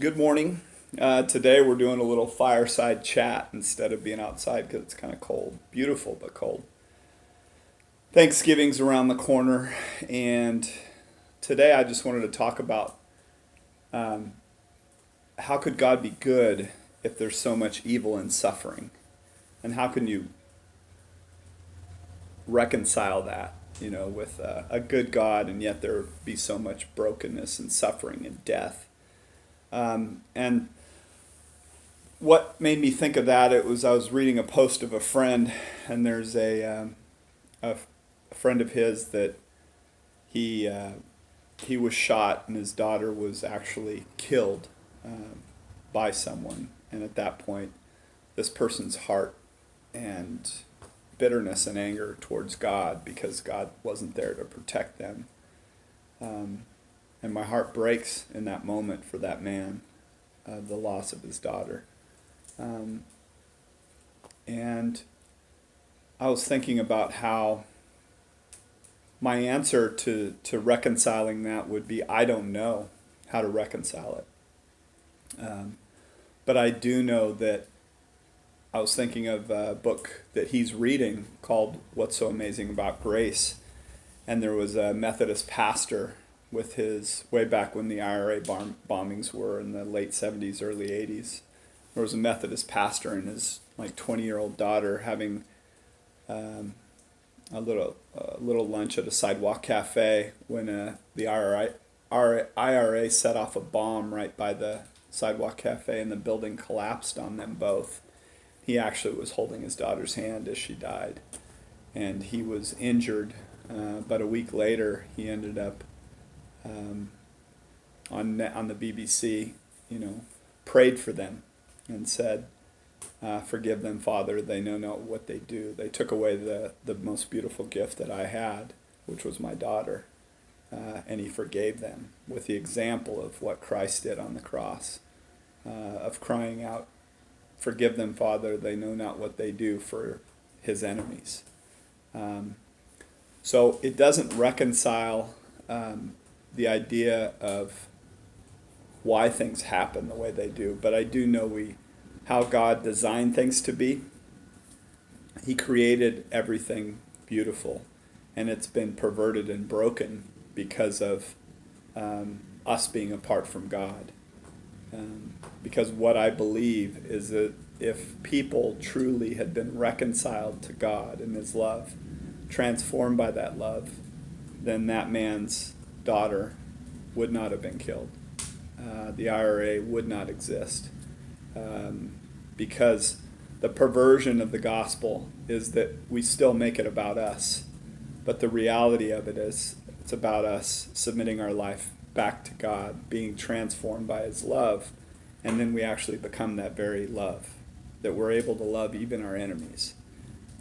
Good morning. Today we're doing a little fireside chat instead of being outside because it's kind of cold. Beautiful, but cold. Thanksgiving's around the corner, and today I just wanted to talk about how could God be good if there's so much evil and suffering? And how can you reconcile that, with a good God and yet there be so much brokenness and suffering and death? And what made me think of that, I was reading a post of a friend, and there's a friend of his that he was shot, and his daughter was actually killed by someone. And at that point, this person's heart and bitterness and anger towards God because God wasn't there to protect them. And my heart breaks in that moment for that man, the loss of his daughter. And I was thinking about how my answer to reconciling that would be, I don't know how to reconcile it. But I do know that I was thinking of a book that he's reading called What's So Amazing About Grace. And there was a Methodist pastor with his, way back when the IRA bombings were in the late 70s, early 80s. There was a Methodist pastor and his 20-year-old daughter having a little lunch at a sidewalk cafe when the IRA set off a bomb right by the sidewalk cafe, and the building collapsed on them both. He actually was holding his daughter's hand as she died, and he was injured. But a week later, he ended up on the BBC, prayed for them and said, "Forgive them, Father. They know not what they do. They took away the most beautiful gift that I had, which was my daughter." And he forgave them with the example of what Christ did on the cross, of crying out, "Forgive them, Father. They know not what they do," for his enemies. So it doesn't reconcile the idea of why things happen the way they do, but I do know how God designed things to be. He created everything beautiful, and it's been perverted and broken because of us being apart from God. Because what I believe is that if people truly had been reconciled to God and His love, transformed by that love, then that man's daughter would not have been killed. The IRA would not exist. Because the perversion of the gospel is that we still make it about us. But the reality of it is it's about us submitting our life back to God, being transformed by His love, and then we actually become that very love, that we're able to love even our enemies.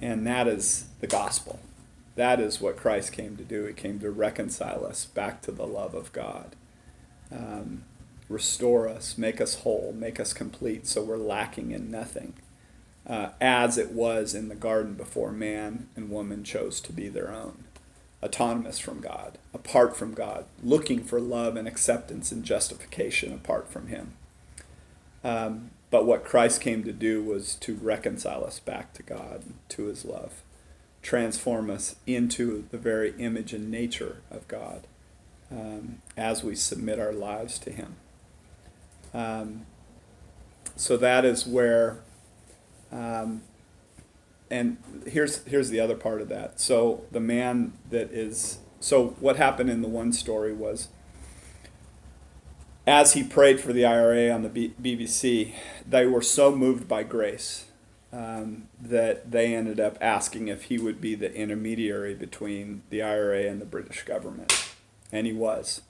And that is the gospel. That is what Christ came to do. He came to reconcile us back to the love of God. Restore us, make us whole, make us complete so we're lacking in nothing, as it was in the garden before man and woman chose to be their own, autonomous from God, apart from God, looking for love and acceptance and justification apart from Him. But what Christ came to do was to reconcile us back to God, to His love, transform us into the very image and nature of God as we submit our lives to Him. So that is where, and here's the other part of that. So the man so what happened in the one story was, as he prayed for the IRA on the BBC, they were so moved by grace that they ended up asking if he would be the intermediary between the IRA and the British government. And he was.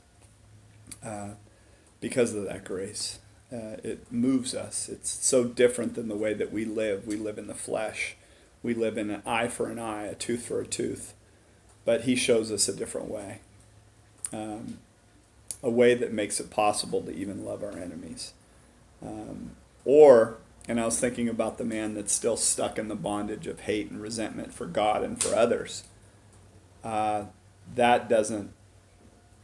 Because of that grace. It moves us. It's so different than the way that we live. We live in the flesh. We live in an eye for an eye, a tooth for a tooth. But He shows us a different way. A way that makes it possible to even love our enemies. And I was thinking about the man that's still stuck in the bondage of hate and resentment for God and for others. That doesn't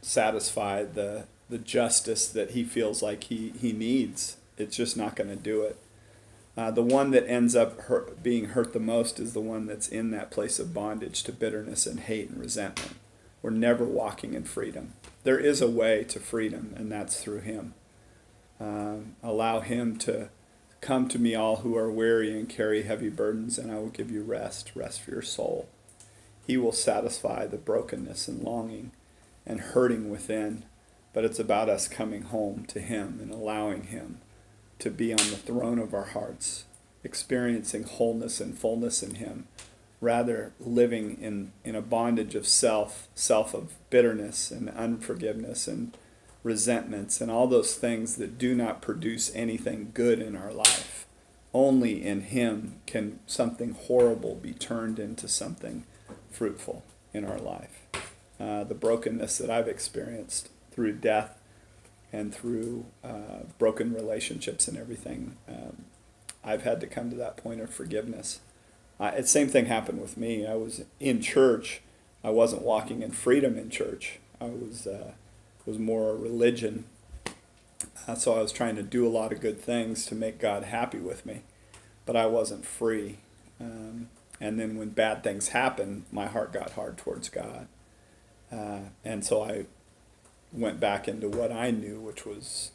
satisfy the the justice that he feels like he needs. It's just not going to do it. The one that ends up being hurt the most is the one that's in that place of bondage to bitterness and hate and resentment. We're never walking in freedom. There is a way to freedom, and that's through him. Allow him to come to me, all who are weary and carry heavy burdens, and I will give you rest for your soul. He will satisfy the brokenness and longing and hurting within, but it's about us coming home to him and allowing him to be on the throne of our hearts, experiencing wholeness and fullness in him, rather living in a bondage of self of bitterness and unforgiveness and resentments and all those things that do not produce anything good in our life. Only in him can something horrible be turned into something fruitful in our life. The brokenness that I've experienced through death and through broken relationships and everything, I've had to come to that point of forgiveness. The same thing happened with me. I was in church. I wasn't walking in freedom in church. I was more a religion. So I was trying to do a lot of good things to make God happy with me, but I wasn't free. And then when bad things happened, my heart got hard towards God. And so I went back into what I knew, which was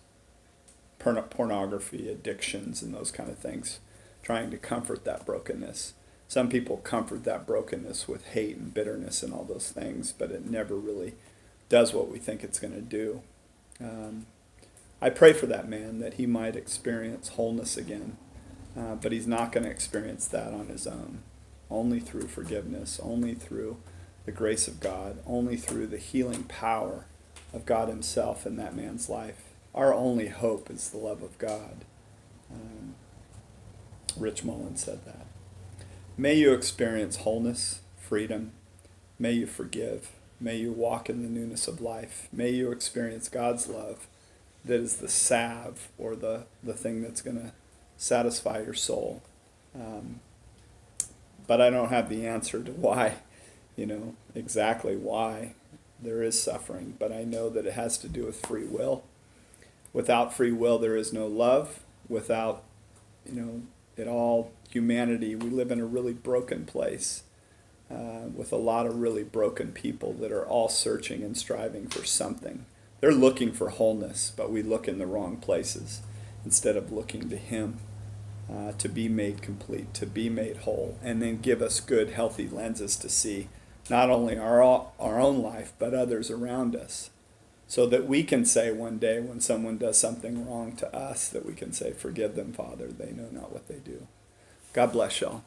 pornography, addictions, and those kind of things, trying to comfort that brokenness. Some people comfort that brokenness with hate and bitterness and all those things, but it never really does what we think it's going to do. I pray for that man that he might experience wholeness again, but he's not going to experience that on his own, only through forgiveness, only through the grace of God, only through the healing power of God himself in that man's life. Our only hope is the love of God. Rich Mullins said that. May you experience wholeness, freedom. May you forgive. May you walk in the newness of life. May you experience God's love that is the salve or the thing that's going to satisfy your soul. But I don't have the answer to why, exactly why there is suffering, but I know that it has to do with free will. Without free will, there is no love. Without, it all, humanity, we live in a really broken place with a lot of really broken people that are all searching and striving for something. They're looking for wholeness, but we look in the wrong places instead of looking to him to be made complete, to be made whole, and then give us good, healthy lenses to see not only our own life, but others around us, so that we can say one day when someone does something wrong to us, that we can say, forgive them, Father, they know not what they do. God bless y'all.